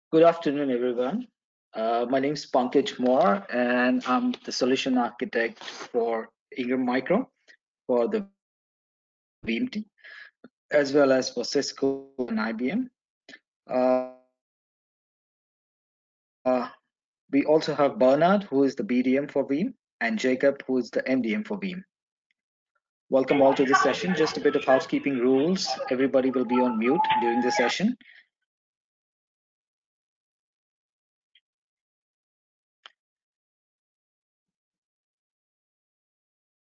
Good afternoon, everyone. My name is Pankaj Moore, and I'm the solution architect for Ingram Micro for the VMT, as well as for Cisco and IBM. We also have Bernard, who is the BDM for Veeam, and Jacob, who is the MDM for Veeam. Welcome all to this session. Just a bit of housekeeping rules. Everybody will be on mute during the session.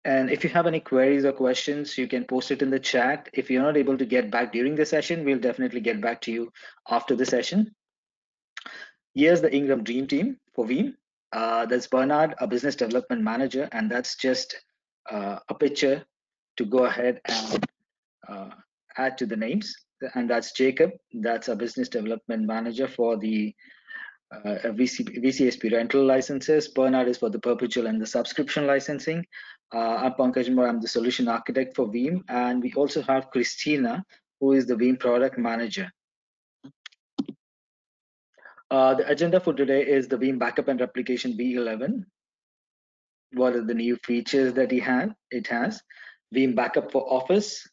And if you have any queries or questions, you can post it in the chat. If you're not able to get back during the session, we'll definitely get back to you after the session. Here's the Ingram Dream Team for Veeam. That's Bernard, a business development manager, and that's just a picture to go ahead and add to the names. And that's Jacob, that's a business development manager for the VCSP rental licenses. Bernard is for the perpetual and the subscription licensing. I'm Pankaj Moore, I'm the solution architect for Veeam. And we also have Christina, who is the Veeam product manager. The agenda for today is the Veeam backup and replication V11. What are the new features that it has? Veeam backup for Office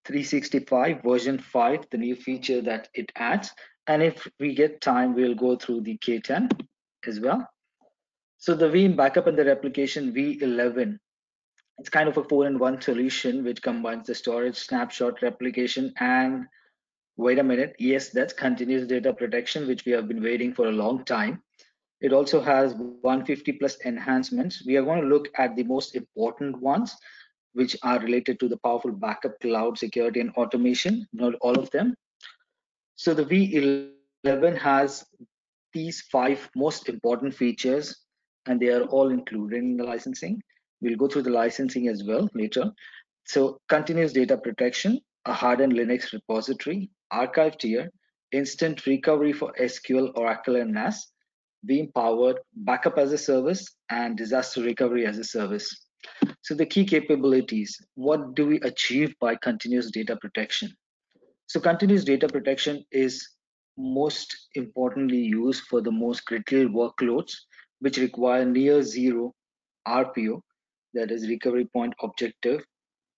365 version 5, the new feature that it adds. And if we get time, we'll go through the K10 as well. So the Veeam backup and the replication V11, it's kind of a 4-in-1 solution which combines the storage, snapshot, replication, and wait a minute, yes, that's continuous data protection, which we have been waiting for a long time. It also has 150 plus enhancements. We are going to look at the most important ones, which are related to the powerful backup, cloud security, and automation, not all of them. So the V11 has these 5 most important features, and they are all included in the licensing. We'll go through the licensing as well later. So continuous data protection, a hardened Linux repository, archive tier, instant recovery for SQL, Oracle, and NAS, Veeam powered backup as a service, and disaster recovery as a service. So the key capabilities, what do we achieve by continuous data protection? So continuous data protection is most importantly used for the most critical workloads which require near zero RPO, that is recovery point objective,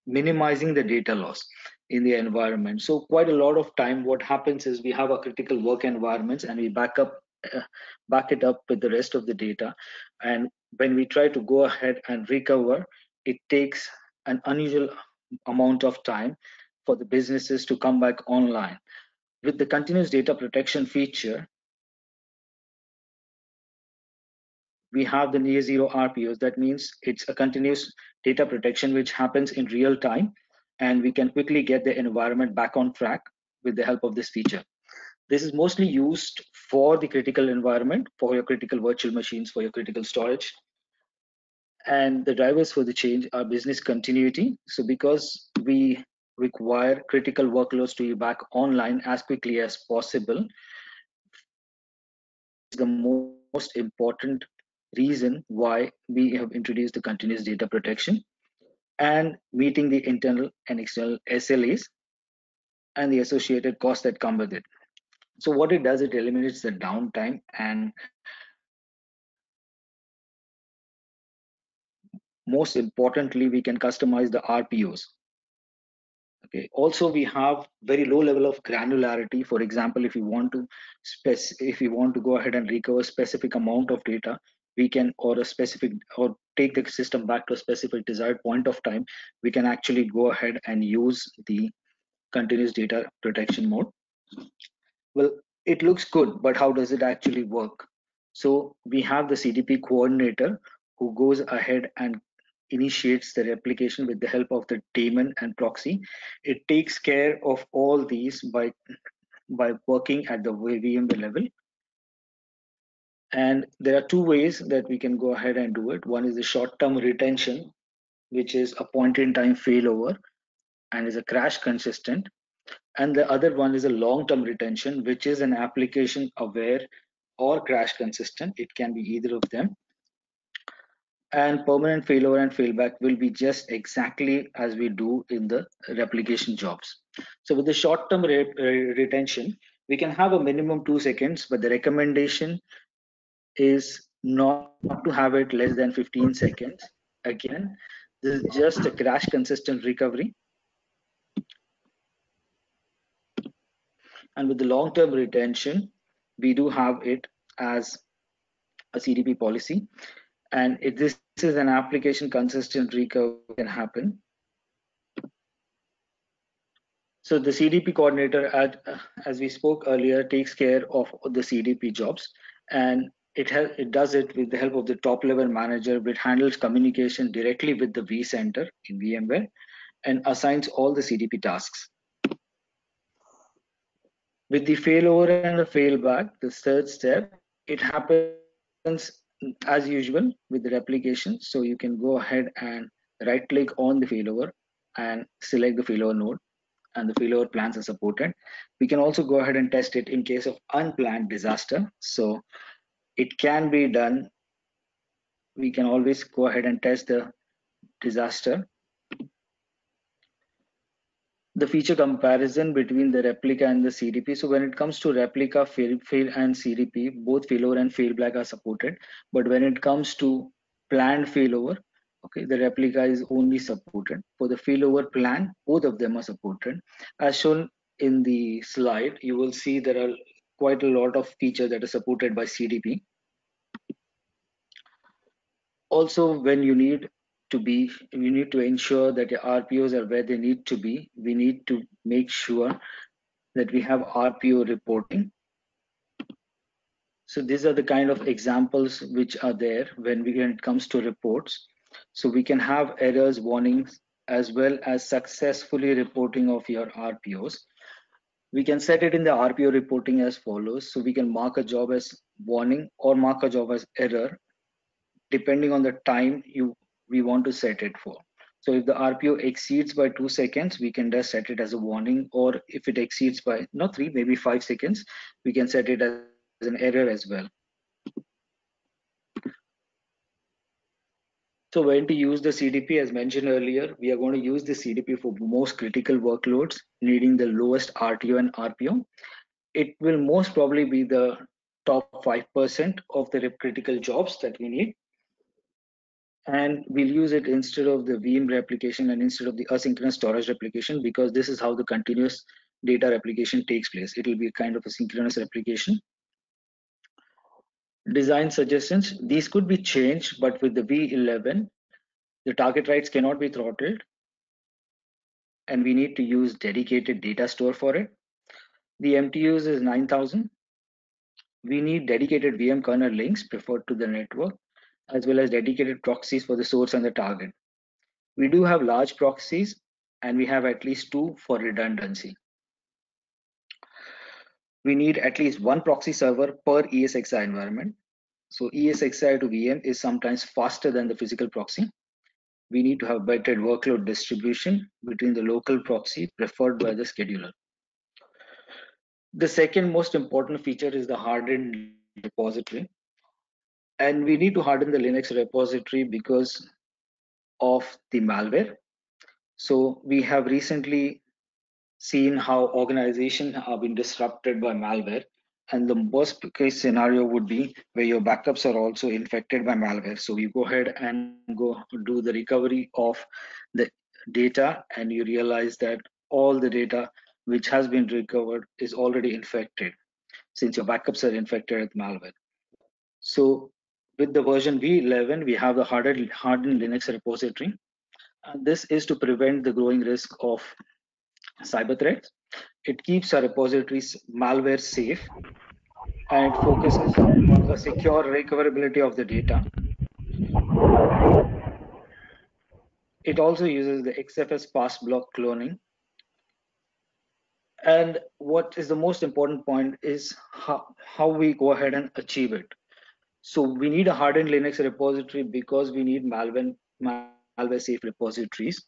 minimizing the data loss in the environment. So quite a lot of time what happens is we have a critical work environments and we back it up with the rest of the data. And when we try to go ahead and recover, it takes an unusual amount of time for the businesses to come back online. With the continuous data protection feature, we have the near zero RPOs. That means it's a continuous data protection which happens in real time, and we can quickly get the environment back on track with the help of this feature. This is mostly used for the critical environment, for your critical virtual machines, for your critical storage. And the drivers for the change are business continuity. So because we require critical workloads to be back online as quickly as possible, the most important reason why we have introduced the continuous data protection, and meeting the internal and external SLAs and the associated costs that come with it. So what it does, it eliminates the downtime, and most importantly, we can customize the RPOs. Okay. Also, we have very low level of granularity. For example, if you want to go ahead and recover specific amount of data, we can, or a specific, or take the system back to a specific desired point of time, we can actually go ahead and use the continuous data protection mode. Well, it looks good, but how does it actually work? So we have the CDP coordinator who goes ahead and initiates the replication with the help of the daemon and proxy. It takes care of all these by working at the VMware level. And there are 2 ways that we can go ahead and do it. One is the short-term retention, which is a point-in-time failover and is a crash consistent. And the other one is a long-term retention, which is an application aware or crash consistent. It can be either of them. And permanent failover and failback will be just exactly as we do in the replication jobs. So with the short-term retention, We can have a minimum 2 seconds, but the recommendation is not to have it less than 15 seconds. Again, this is just a crash consistent recovery. And with the long-term retention, we do have it as a CDP policy. And if this is an application consistent recovery can happen. So the CDP coordinator, as we spoke earlier, takes care of the CDP jobs, and it does it with the help of the top level manager, which handles communication directly with the vCenter in VMware and assigns all the CDP tasks. With the failover and the failback, the third step, it happens as usual with the replication. So you can go ahead and right click on the failover and select the failover node, and the failover plans are supported. We can also go ahead and test it in case of unplanned disaster. So it can be done. We can always go ahead and test the disaster. The feature comparison between the replica and the CDP. So when it comes to replica, fail and CDP, both failover and failback are supported. But when it comes to planned failover, okay, the replica is only supported. For the failover plan, both of them are supported. As shown in the slide, you will see there are quite a lot of features that are supported by CDP. Also, when you need to ensure that your RPOs are where they need to be. We need to make sure that we have RPO reporting. So these are the kind of examples which are there when it comes to reports. So we can have errors, warnings, as well as successfully reporting of your RPOs. We can set it in the RPO reporting as follows. So we can mark a job as warning or mark a job as error, depending on the time we want to set it for. So if the RPO exceeds by 2 seconds, we can just set it as a warning, or if it exceeds by not 3, maybe 5 seconds, we can set it as an error as well. So when to use the CDP, as mentioned earlier, we are going to use the CDP for most critical workloads needing the lowest RTO and RPO. It will most probably be the top 5% of the critical jobs that we need. And we'll use it instead of the VM replication and instead of the asynchronous storage replication, because this is how the continuous data replication takes place. It will be kind of a synchronous replication. Design suggestions, these could be changed, but with the V11, the target writes cannot be throttled, and we need to use dedicated data store for it. The MTUs is 9,000. We need dedicated VM kernel links preferred to the network, as well as dedicated proxies for the source and the target. We do have large proxies, and we have at least 2 for redundancy. We need at least 1 proxy server per ESXi environment. So ESXi to VM is sometimes faster than the physical proxy. We need to have better workload distribution between the local proxy preferred by the scheduler. The second most important feature is the hardened repository. And we need to harden the Linux repository because of the malware. So we have recently seen how organizations have been disrupted by malware. And the worst case scenario would be where your backups are also infected by malware. So you go ahead and go do the recovery of the data, and you realize that all the data which has been recovered is already infected, since your backups are infected with malware. So with the version V11, we have the hardened Linux repository. And this is to prevent the growing risk of cyber threats. It keeps our repositories malware safe, and it focuses on the secure recoverability of the data. It also uses the XFS pass block cloning. And what is the most important point is how we go ahead and achieve it. So we need a hardened Linux repository because we need malware safe repositories.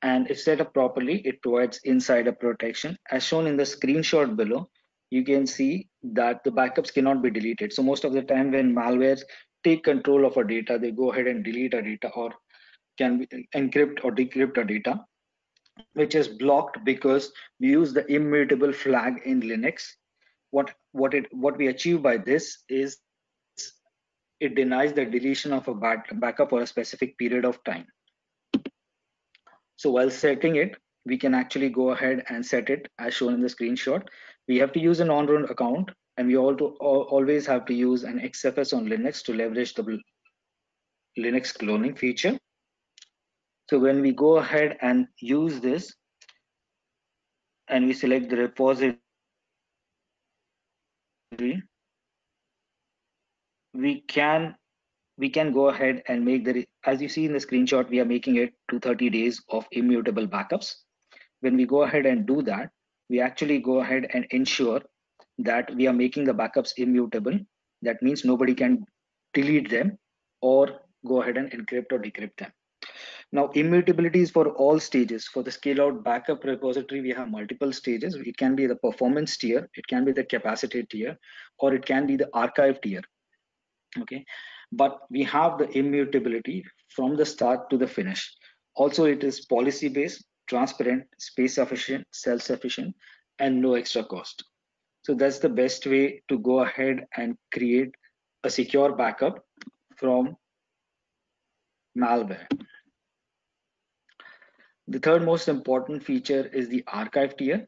And if set up properly, it provides insider protection. As shown in the screenshot below, you can see that the backups cannot be deleted. So most of the time when malwares take control of our data, they go ahead and delete our data, or can encrypt or decrypt our data, which is blocked because we use the immutable flag in Linux. what we achieve by this is it denies the deletion of a backup for a specific period of time. So while setting it, we can actually go ahead and set it as shown in the screenshot. We have to use an on-run account, and we always have to use an XFS on Linux to leverage the Linux cloning feature. So when we go ahead and use this and we select the repository, we can go ahead and make as you see in the screenshot, we are making it to 30 days of immutable backups. When we go ahead and do that, we actually go ahead and ensure that we are making the backups immutable. That means nobody can delete them or go ahead and encrypt or decrypt them. Now, immutability is for all stages. For the scale out backup repository, we have multiple stages. It can be the performance tier, it can be the capacity tier, or it can be the archive tier. Okay, but we have the immutability from the start to the finish. Also, it is policy based, transparent, space sufficient, self sufficient, and no extra cost. So that's the best way to go ahead and create a secure backup from malware. The third most important feature is the archive tier.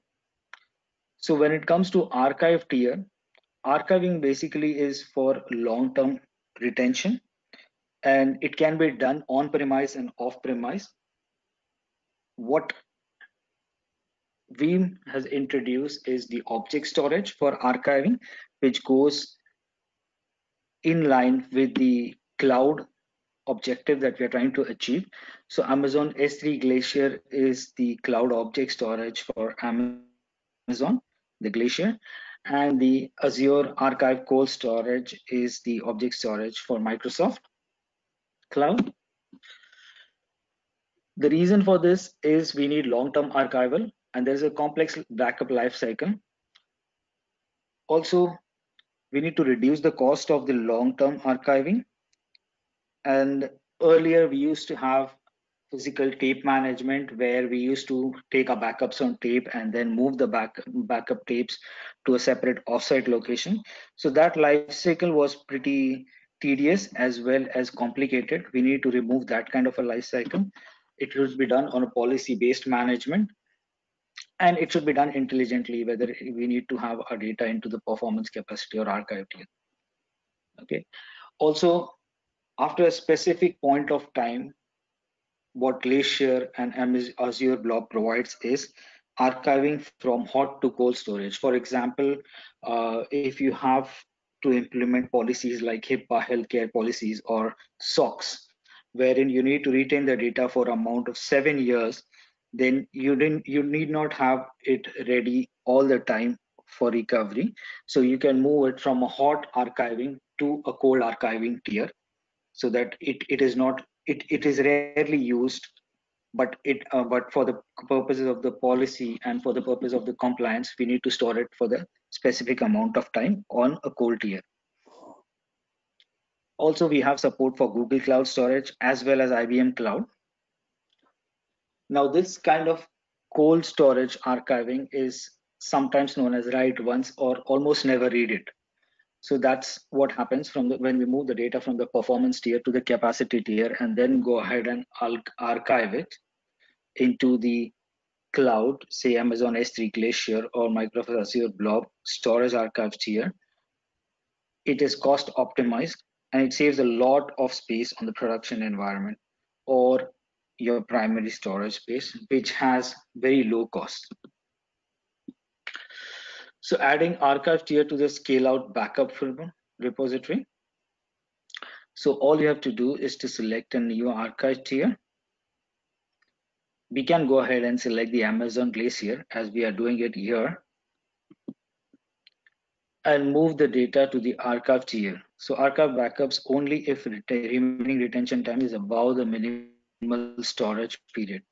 So when it comes to archive tier, archiving basically is for long-term retention, and it can be done on premise and off premise. What Veeam has introduced is the object storage for archiving, which goes in line with the cloud objective that we are trying to achieve. So Amazon S3 Glacier is the cloud object storage for Amazon, the Glacier, and the Azure Archive Cold Storage is the object storage for Microsoft Cloud. The reason for this is we need long-term archival, and there's a complex backup lifecycle. Also, we need to reduce the cost of the long-term archiving. And earlier we used to have physical tape management where we used to take our backups on tape and then move the backup tapes to a separate offsite location. So that life cycle was pretty tedious as well as complicated. We need to remove that kind of a life cycle. It should be done on a policy based management, and it should be done intelligently, whether we need to have our data into the performance capacity or archive tier. Okay. Also, after a specific point of time, what Glacier and Azure Blob provides is archiving from hot to cold storage. For example, if you have to implement policies like HIPAA healthcare policies or SOX, wherein you need to retain the data for an amount of 7 years, then you need not have it ready all the time for recovery. So you can move it from a hot archiving to a cold archiving tier, so that it is not it is rarely used, but for the purposes of the policy and for the purpose of the compliance, we need to store it for the specific amount of time on a cold tier. Also, we have support for Google Cloud Storage as well as IBM Cloud. Now, this kind of cold storage archiving is sometimes known as write once or almost never read it. So that's what happens when we move the data from the performance tier to the capacity tier and then go ahead and archive it into the cloud, say Amazon S3 Glacier or Microsoft Azure Blob storage archive tier. It is cost optimized and it saves a lot of space on the production environment or your primary storage space, which has very low cost. So adding archive tier to the scale out backup repository. So all you have to do is to select a new archive tier. We can go ahead and select the Amazon Glacier as we are doing it here and move the data to the archive tier. So archive backups only if remaining retention time is above the minimal storage period.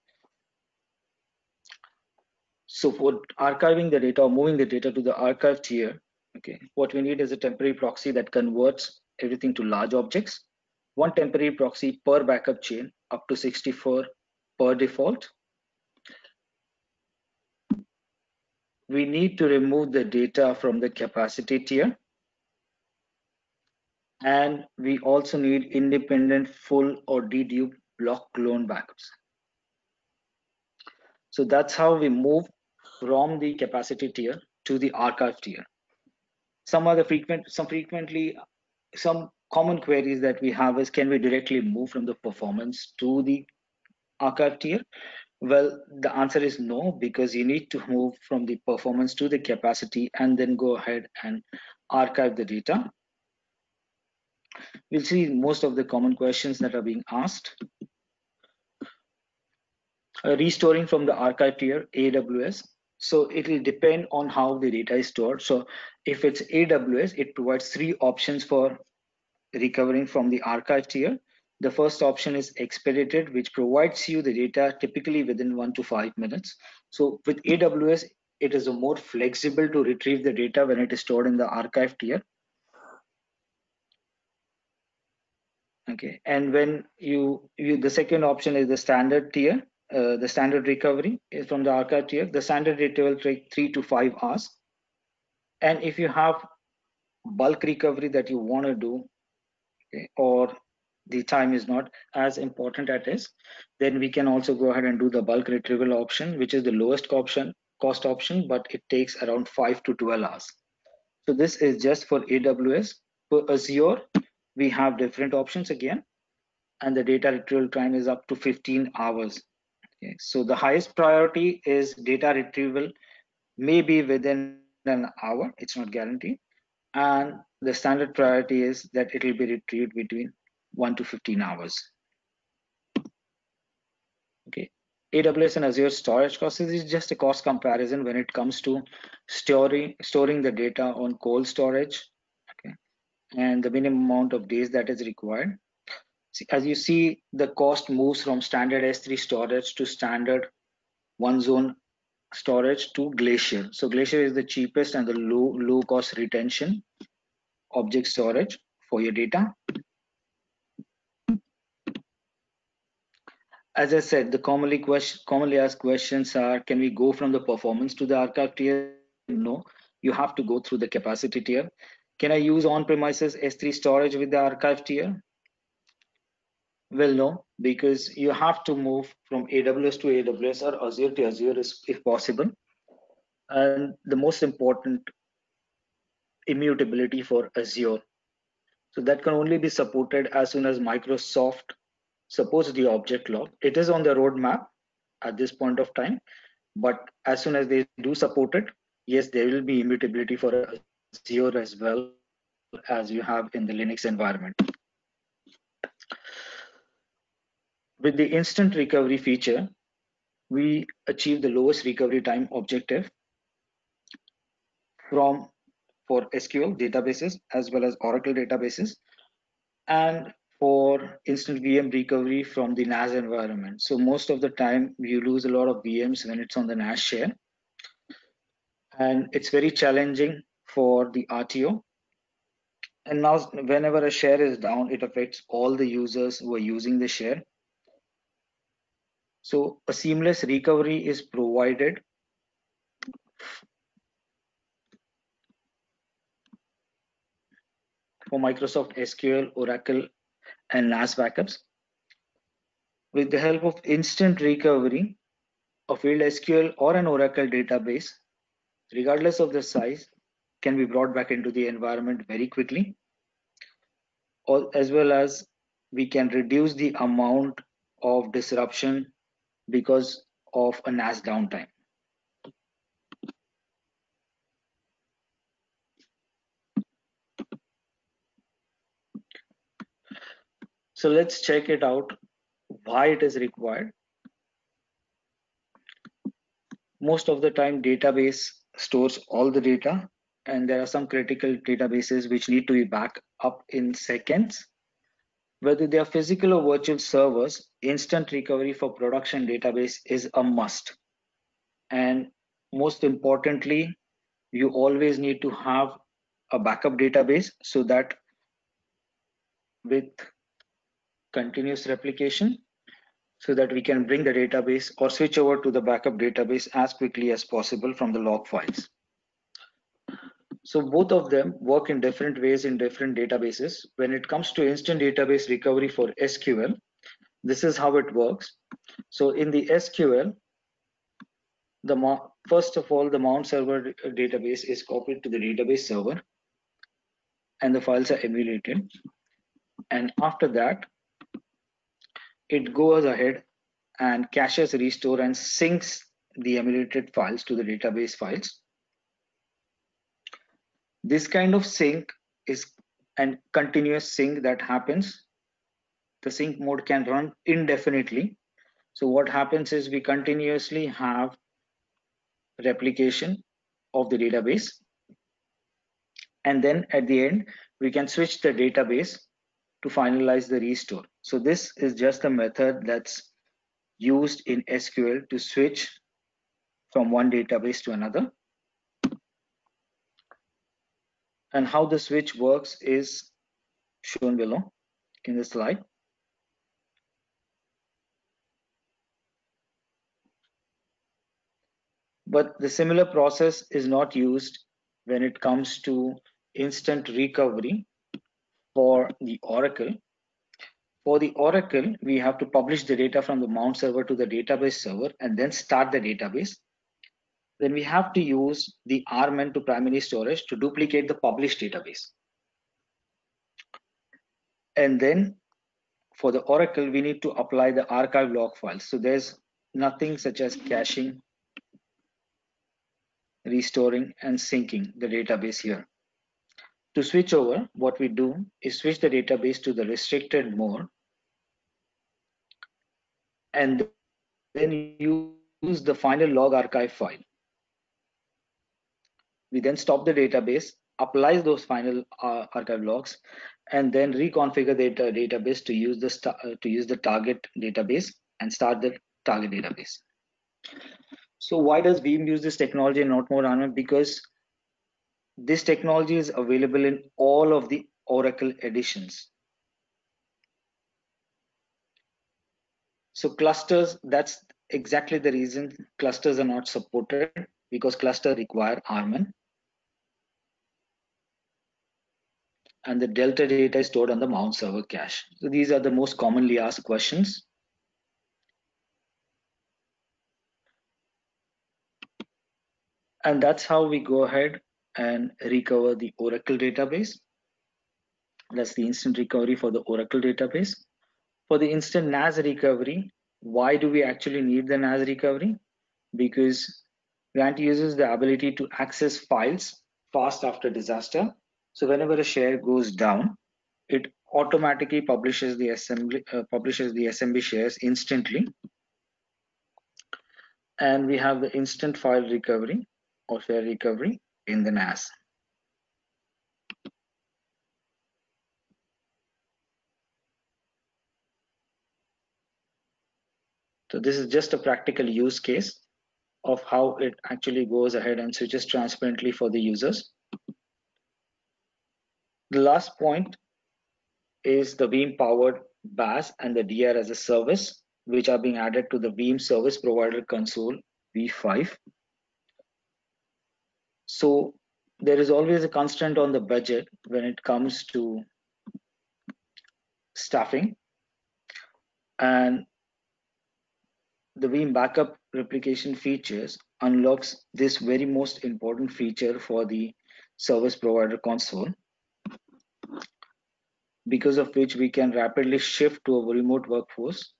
So for archiving the data or moving the data to the archive tier, okay, what we need is a temporary proxy that converts everything to large objects. One temporary proxy per backup chain, up to 64 per default. we need to remove the data from the capacity tier, and we also need independent full or dedupe block clone backups. So that's how we move from the capacity tier to the archive tier. Some common queries that we have is, can we directly move from the performance to the archive tier? Well, the answer is no, because you need to move from the performance to the capacity and then go ahead and archive the data. We'll see most of the common questions that are being asked. Restoring from the archive tier, AWS. So it will depend on how the data is stored. So if it's AWS, it provides 3 options for recovering from the archive tier. The first option is expedited, which provides you the data typically within 1 to 5 minutes. So with AWS, it is more flexible to retrieve the data when it is stored in the archive tier. Okay, and when the second option is the standard tier. The standard recovery is from the archive tier. The standard retrieval will take 3 to 5 hours. And if you have bulk recovery that you want to do, okay, or the time is not as important as it is, then we can also go ahead and do the bulk retrieval option, which is the lowest cost option, but it takes around 5 to 12 hours. So this is just for AWS. For Azure, we have different options again, and the data retrieval time is up to 15 hours. Okay, so the highest priority is data retrieval, maybe within an hour, it's not guaranteed. And the standard priority is that it will be retrieved between 1 to 15 hours. Okay, AWS and Azure storage costs is just a cost comparison when it comes to storing the data on cold storage, okay, and the minimum amount of days that is required. As you see, the cost moves from standard S3 storage to standard one zone storage to Glacier. So Glacier is the cheapest and the low cost retention object storage for your data. As I said, the commonly asked questions are, can we go from the performance to the archive tier? No, you have to go through the capacity tier. Can I use on-premises S3 storage with the archive tier? Well, no, because you have to move from AWS to AWS or Azure to Azure if possible. And the most important, immutability for Azure. So that can only be supported as soon as Microsoft supports the object log. It is on the roadmap at this point of time, but as soon as they do support it, yes, there will be immutability for Azure as well as you have in the Linux environment. With the instant recovery feature, we achieve the lowest recovery time objective for SQL databases as well as Oracle databases, and for instant VM recovery from the NAS environment. So most of the time you lose a lot of VMs when it's on the NAS share, and it's very challenging for the RTO. And now whenever a share is down, it affects all the users who are using the share. So a seamless recovery is provided for Microsoft SQL, Oracle, and NAS backups. With the help of instant recovery, a field SQL or an Oracle database, regardless of the size, can be brought back into the environment very quickly, as well as we can reduce the amount of disruption because of a NAS downtime. So let's check it out, why it is required. Most of the time, database stores all the data, and there are some critical databases which need to be backed up in seconds. Whether they are physical or virtual servers, instant recovery for production database is a must. And most importantly, you always need to have a backup database so that with continuous replication, so that we can bring the database or switch over to the backup database as quickly as possible from the log files. So both of them work in different ways in different databases. When it comes to instant database recovery for SQL, this is how it works. So in the SQL, first of all, the mount server database is copied to the database server and the files are emulated. And after that, it goes ahead and caches, restore, and syncs the emulated files to the database files. This kind of sync is a continuous sync that happens. The sync mode can run indefinitely. So what happens is we continuously have replication of the database. And then at the end, we can switch the database to finalize the restore. So this is just a method that's used in SQL to switch from one database to another. And how the switch works is shown below in the slide. But the similar process is not used when it comes to instant recovery for the Oracle. For the Oracle, we have to publish the data from the mount server to the database server and then start the database. Then we have to use the rmin to primary storage to duplicate the published database. And then for the Oracle, we need to apply the archive log files. So there's nothing such as caching, restoring, and syncing the database here. To switch over, what we do is switch the database to the restricted mode and then use the final log archive file. We then stop the database, apply those final archive logs, and then reconfigure the database to use the target database and start the target database. So why does Veeam use this technology and not more random? Because this technology is available in all of the Oracle editions. So clusters, that's exactly the reason clusters are not supported, because clusters require rmin. And the Delta data is stored on the mount server cache. So these are the most commonly asked questions. And that's how we go ahead and recover the Oracle database. That's the instant recovery for the Oracle database. For the instant NAS recovery, why do we actually need the NAS recovery? Because Grant uses the ability to access files fast after disaster. So whenever a share goes down, it automatically publishes the SMB shares instantly. And we have the instant file recovery or share recovery in the NAS. So this is just a practical use case of how it actually goes ahead and switches transparently for the users. The last point is the Veeam powered BaaS and the DR as a service, which are being added to the Veeam Service Provider Console V5. So there is always a constraint on the budget when it comes to staffing, and the Veeam backup replication features unlocks this very most important feature for the service provider console, because of which we can rapidly shift to a remote workforce.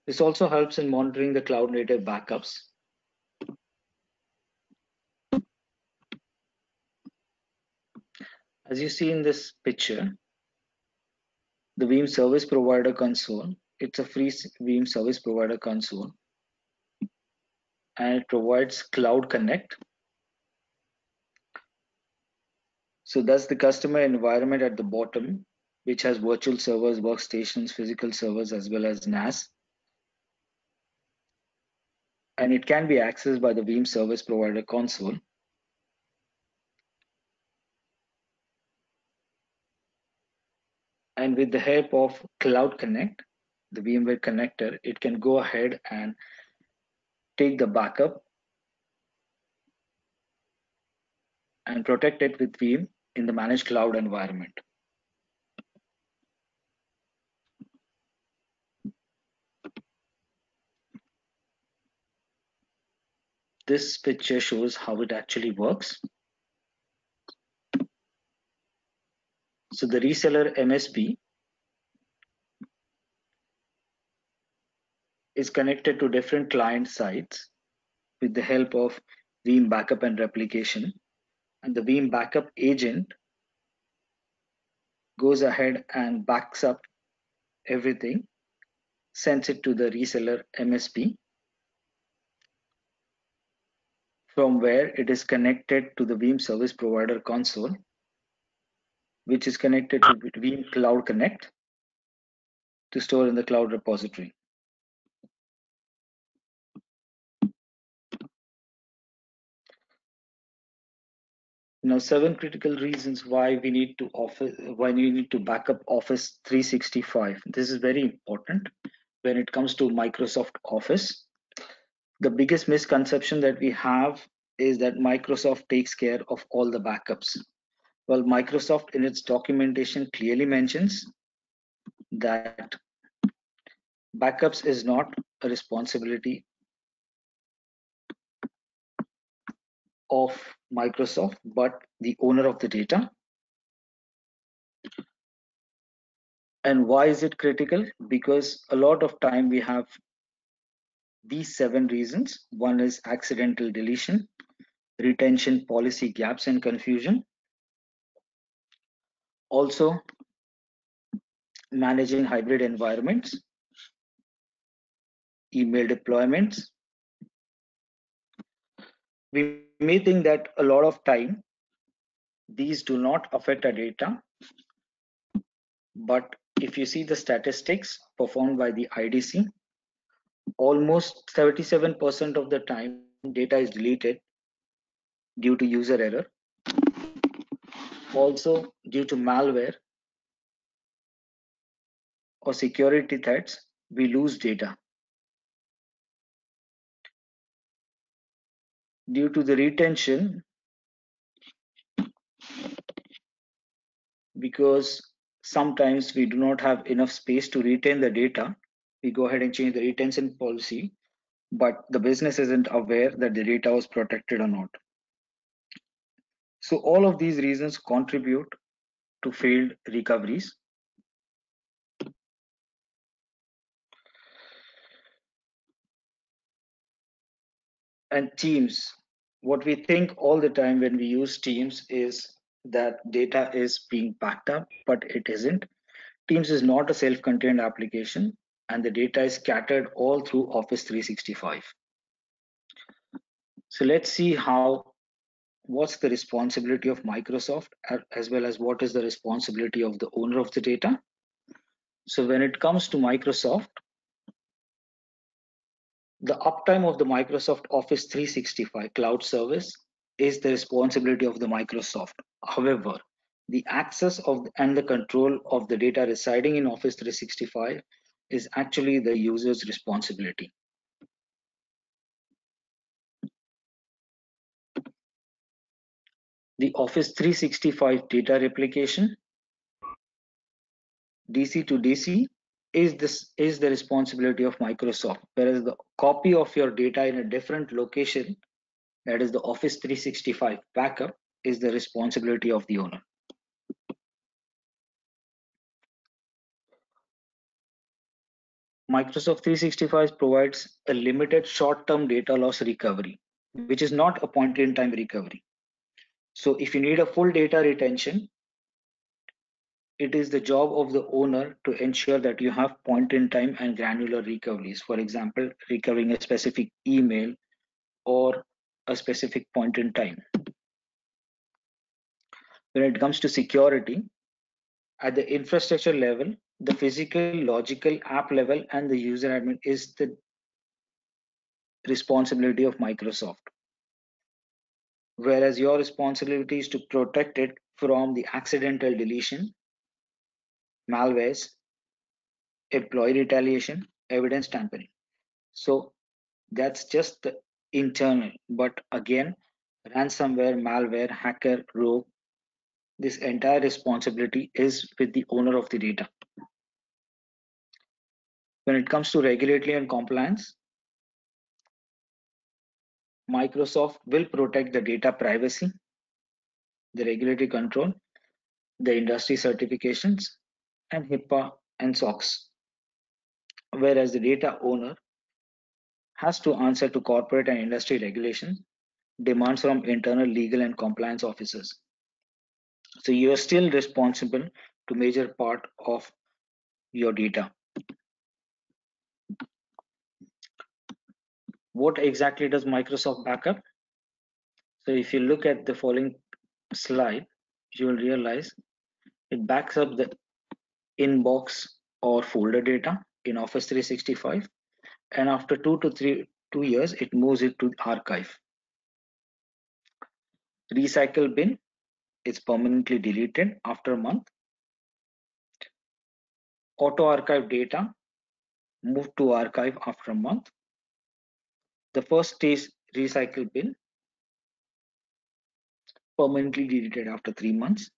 This also helps in monitoring the cloud native backups. As you see in this picture, the Veeam Service Provider Console, it's a free Veeam Service Provider Console, and it provides Cloud Connect. So that's the customer environment at the bottom, which has virtual servers, workstations, physical servers, as well as NAS. And it can be accessed by the Veeam Service Provider Console. And with the help of Cloud Connect, the VMware connector, it can go ahead and take the backup and protect it with Veeam in the managed cloud environment. This picture shows how it actually works. So the reseller MSP is connected to different client sites with the help of Veeam backup and replication. And the Veeam backup agent goes ahead and backs up everything, sends it to the reseller MSP, from where it is connected to the Veeam service provider console, which is connected to Veeam Cloud Connect to store in the cloud repository. Now, 7 critical reasons why we need to back up Office 365. This is very important when it comes to Microsoft Office. The biggest misconception that we have is that Microsoft takes care of all the backups. Well, Microsoft in its documentation clearly mentions that backups is not a responsibility of Microsoft, but the owner of the data. And why is it critical? Because a lot of time we have these 7 reasons. One is accidental deletion, retention policy gaps and confusion. Also, managing hybrid environments, email deployments. We may think that a lot of time these do not affect our data, but if you see the statistics performed by the IDC, almost 37% of the time data is deleted due to user error, also due to malware or security threats, we lose data. Due to the retention, because sometimes we do not have enough space to retain the data, we go ahead and change the retention policy, but the business isn't aware that the data was protected or not. So all of these reasons contribute to failed recoveries. And Teams, what we think all the time when we use Teams is that data is being backed up, but it isn't. Teams is not a self-contained application, and the data is scattered all through Office 365. So let's see what's the responsibility of Microsoft, as well as what is the responsibility of the owner of the data. So when it comes to Microsoft, the uptime of the Microsoft Office 365 cloud service is the responsibility of the Microsoft. However, the access of and the control of the data residing in Office 365 is actually the user's responsibility. The Office 365 data replication, DC to DC, is the responsibility of Microsoft, whereas the copy of your data in a different location, that is the Office 365 backup, is the responsibility of the owner. Microsoft 365 provides a limited short-term data loss recovery, which is not a point-in-time recovery. So if you need a full data retention, it is the job of the owner to ensure that you have point-in-time and granular recoveries. For example, recovering a specific email or a specific point in time. When it comes to security, at the infrastructure level, the physical, logical, app level, and the user admin is the responsibility of Microsoft. Whereas your responsibility is to protect it from the accidental deletion malwares, employee retaliation, evidence tampering. So that's just the internal. But again, ransomware, malware, hacker, rogue, this entire responsibility is with the owner of the data. When it comes to regulatory and compliance, Microsoft will protect the data privacy, the regulatory control, the industry certifications, and HIPAA and SOX. Whereas the data owner has to answer to corporate and industry regulation demands from internal legal and compliance officers. So you are still responsible to major part of your data. What exactly does Microsoft backup? So if you look at the following slide, you will realize it backs up the inbox or folder data in Office 365, and after 2 years, it moves it to archive. Recycle bin is permanently deleted after a month. Auto archive data moved to archive after a month. The first stage recycle bin permanently deleted after 3 months.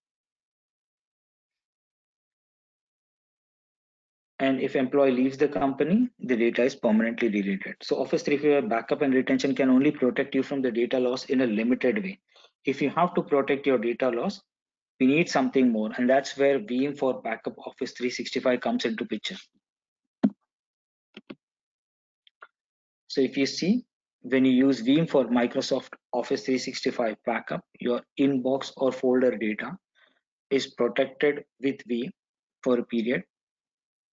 And if employee leaves the company, the data is permanently deleted. So Office 365 backup and retention can only protect you from the data loss in a limited way. If you have to protect your data loss, we need something more, and that's where Veeam for Backup Office 365 comes into picture. So if you see, when you use Veeam for Microsoft Office 365 backup, your inbox or folder data is protected with Veeam for a period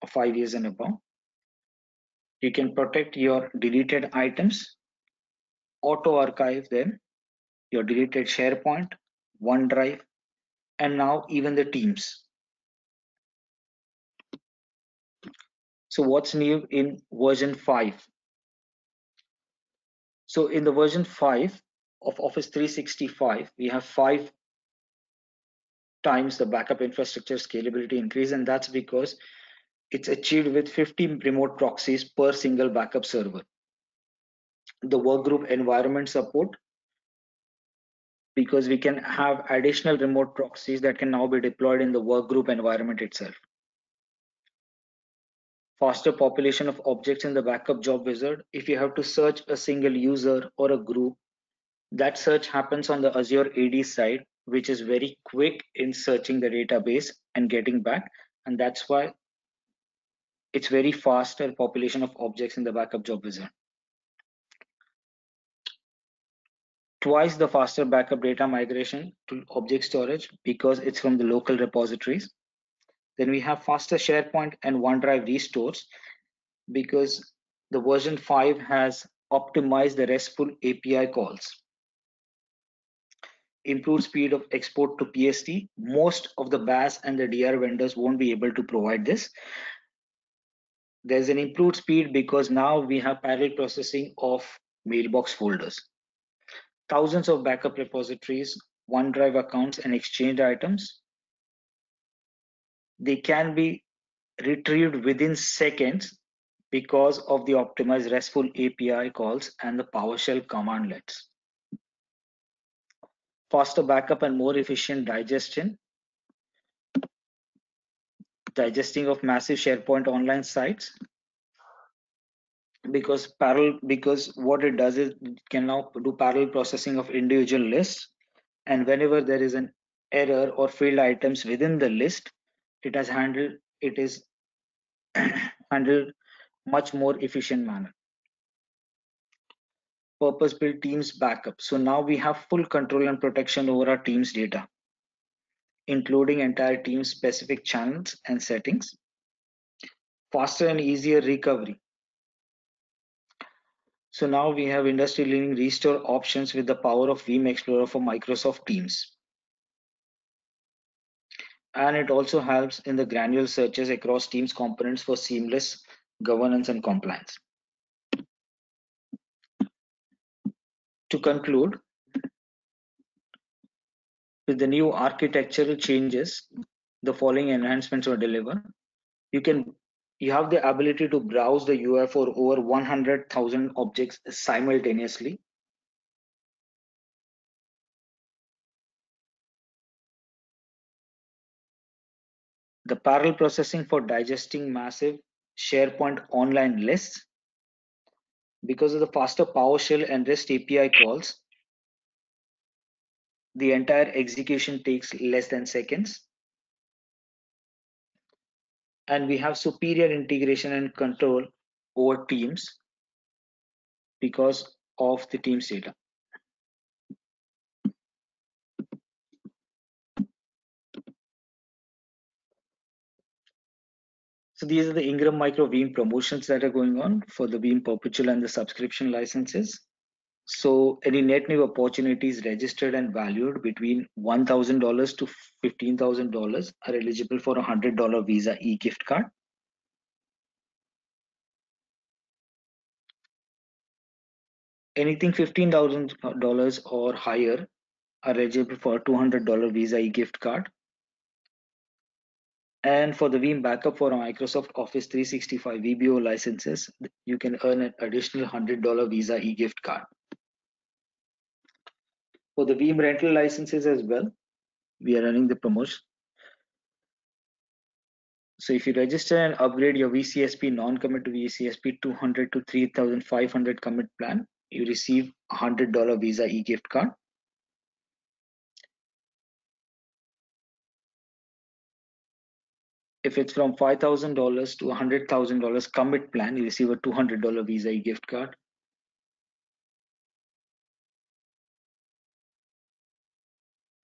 of 5 years and above. You can protect your deleted items, auto archive them, your deleted SharePoint, OneDrive, and now even the Teams. So what's new in version 5? So in the version 5 of Office 365, we have 5 times the backup infrastructure scalability increase, and that's because it's achieved with 50 remote proxies per single backup server. The workgroup environment support, because we can have additional remote proxies that can now be deployed in the workgroup environment itself. Faster population of objects in the backup job wizard. If you have to search a single user or a group, that search happens on the Azure AD side, which is very quick in searching the database and getting back. And that's why it's very faster population of objects in the backup job wizard. Twice the faster backup data migration to object storage because it's from the local repositories. Then we have faster SharePoint and OneDrive restores because the version 5 has optimized the RESTful API calls. Improved speed of export to PST. Most of the BAS and the DR vendors won't be able to provide this. There's an improved speed because now we have parallel processing of mailbox folders. Thousands of backup repositories, OneDrive accounts, and Exchange items. They can be retrieved within seconds because of the optimized RESTful API calls and the PowerShell commandlets. Faster backup and more efficient digesting of massive SharePoint online sites, because what it does is it can now do parallel processing of individual lists, and whenever there is an error or failed items within the list, it is handled much more efficient manner. Purpose-built Teams backup. So now we have full control and protection over our Teams data, including entire team specific channels and settings. Faster and easier recovery. So now we have industry-leading restore options with the power of Veeam Explorer for Microsoft Teams. And it also helps in the granular searches across Teams components for seamless governance and compliance. To conclude, with the new architectural changes, the following enhancements were delivered. You have the ability to browse the UI for over 100,000 objects simultaneously. The parallel processing for digesting massive SharePoint online lists. Because of the faster PowerShell and REST API calls, the entire execution takes less than seconds. And we have superior integration and control over Teams because of the Teams data. So these are the Ingram Micro Veeam promotions that are going on for the Veeam Perpetual and the subscription licenses. So any net new opportunities registered and valued between $1,000 to $15,000 are eligible for a $100 Visa e-gift card. Anything $15,000 or higher are eligible for a $200 Visa e-gift card. And for the Veeam backup for Microsoft Office 365 VBO licenses, you can earn an additional $100 Visa e-gift card. For the Veeam rental licenses as well, we are running the promotion. So if you register and upgrade your VCSP non-commit to VCSP 200 to 3,500 commit plan, you receive a $100 Visa e-gift card. If it's from $5,000 to $100,000 commit plan, you receive a $200 Visa e-gift card.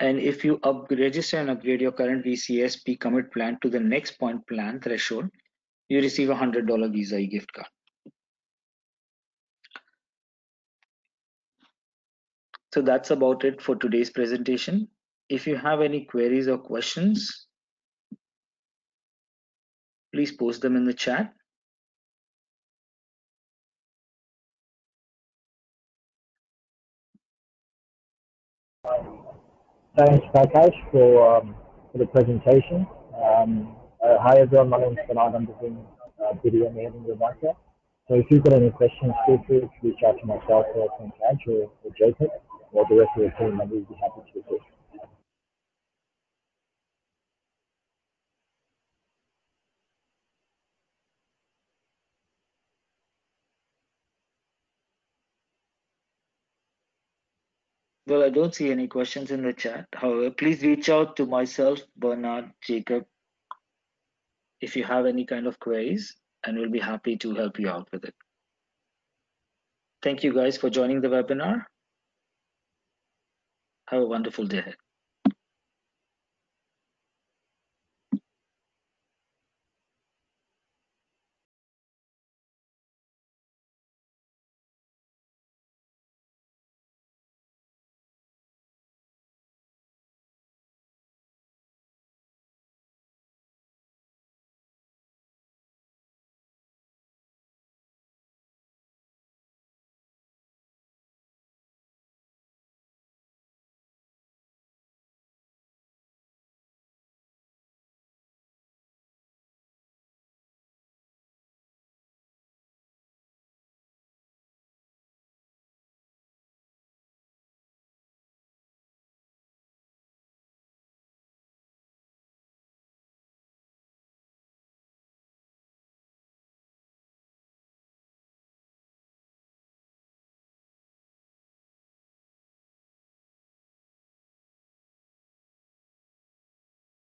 And if you register and upgrade your current VCSP commit plan to the next point plan threshold, you receive a $100 Visa e-gift card. So that's about it for today's presentation. If you have any queries or questions, please post them in the chat. Thanks, Prakash, for the presentation. Hi everyone, my name is Bernard. I'm doing video and editing reminder. So if you've got any questions, feel free to reach out to myself or Pankaj or Jacob or the rest of the team, and we'll be happy to assist. Well, I don't see any questions in the chat. However, please reach out to myself, Bernard, Jacob, if you have any kind of queries, and we'll be happy to help you out with it. Thank you guys for joining the webinar. Have a wonderful day ahead.